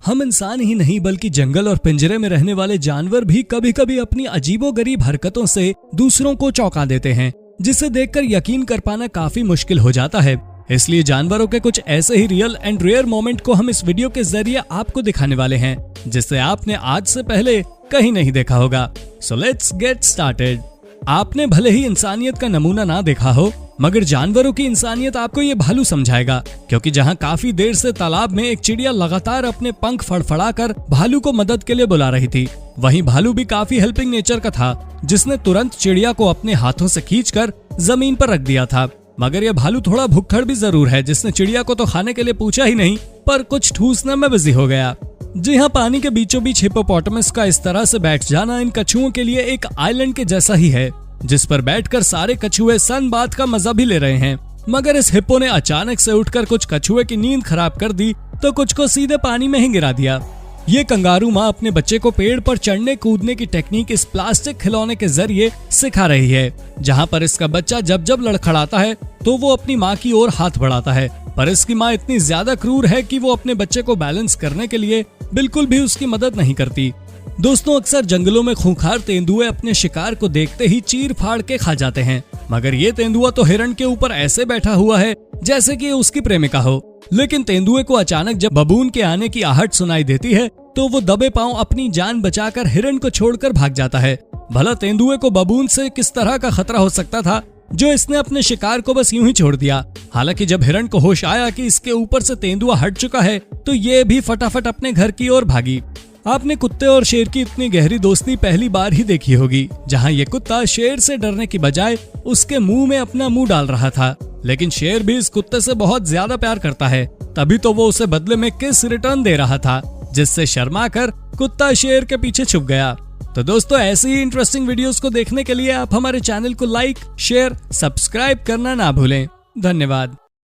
हम इंसान ही नहीं बल्कि जंगल और पिंजरे में रहने वाले जानवर भी कभी कभी अपनी अजीबोगरीब हरकतों से दूसरों को चौंका देते हैं, जिसे देखकर यकीन कर पाना काफी मुश्किल हो जाता है। इसलिए जानवरों के कुछ ऐसे ही रियल एंड रेयर मोमेंट को हम इस वीडियो के जरिए आपको दिखाने वाले हैं, जिससे आपने आज से पहले कहीं नहीं देखा होगा। So let's get started. आपने भले ही इंसानियत का नमूना ना देखा हो, मगर जानवरों की इंसानियत आपको ये भालू समझाएगा, क्योंकि जहाँ काफी देर से तालाब में एक चिड़िया लगातार अपने पंख फड़फड़ाकर भालू को मदद के लिए बुला रही थी, वहीं भालू भी काफी हेल्पिंग नेचर का था, जिसने तुरंत चिड़िया को अपने हाथों से खींचकर जमीन पर रख दिया था। मगर यह भालू थोड़ा भुक्खड़ भी जरूर है, जिसने चिड़िया को तो खाने के लिए पूछा ही नहीं, पर कुछ ठूसने में बिजी हो गया। जी हाँ, पानी के बीचों बीच हिप्पोपोटामस का इस तरह से बैठ जाना इन कछुओं के लिए एक आइलैंड के जैसा ही है, जिस पर बैठकर सारे कछुए सन बात का मजा भी ले रहे हैं। मगर इस हिप्पो ने अचानक से उठकर कुछ कछुए की नींद खराब कर दी तो कुछ को सीधे पानी में ही गिरा दिया। ये कंगारू माँ अपने बच्चे को पेड़ पर चढ़ने कूदने की टेक्निक इस प्लास्टिक खिलौने के जरिए सिखा रही है, जहाँ पर इसका बच्चा जब जब लड़खड़ाता है तो वो अपनी माँ की ओर हाथ बढ़ाता है। पर इसकी माँ इतनी ज्यादा क्रूर है कि वो अपने बच्चे को बैलेंस करने के लिए बिल्कुल भी उसकी मदद नहीं करती। दोस्तों, अक्सर जंगलों में खूंखार तेंदुए अपने शिकार को देखते ही चीर फाड़ के खा जाते हैं, मगर ये तेंदुआ तो हिरण के ऊपर ऐसे बैठा हुआ है जैसे कि उसकी प्रेमिका हो। लेकिन तेंदुए को अचानक जब बबून के आने की आहट सुनाई देती है तो वो दबे पांव अपनी जान बचाकर हिरण को छोड़कर भाग जाता है। भला तेंदुए को बबून से किस तरह का खतरा हो सकता था, जो इसने अपने शिकार को बस यूं ही छोड़ दिया। हालांकि जब हिरण को होश आया कि इसके ऊपर से तेंदुआ हट चुका है तो ये भी फटाफट अपने घर की ओर भागी। आपने कुत्ते और शेर की इतनी गहरी दोस्ती पहली बार ही देखी होगी, जहां ये कुत्ता शेर से डरने की बजाय उसके मुंह में अपना मुंह डाल रहा था। लेकिन शेर भी इस कुत्ते से बहुत ज्यादा प्यार करता है, तभी तो वो उसे बदले में किस रिटर्न दे रहा था, जिससे शर्मा कर कुत्ता शेर के पीछे छुप गया। तो दोस्तों, ऐसी ही इंटरेस्टिंग वीडियोस को देखने के लिए आप हमारे चैनल को लाइक, शेयर, सब्सक्राइब करना ना भूलें। धन्यवाद।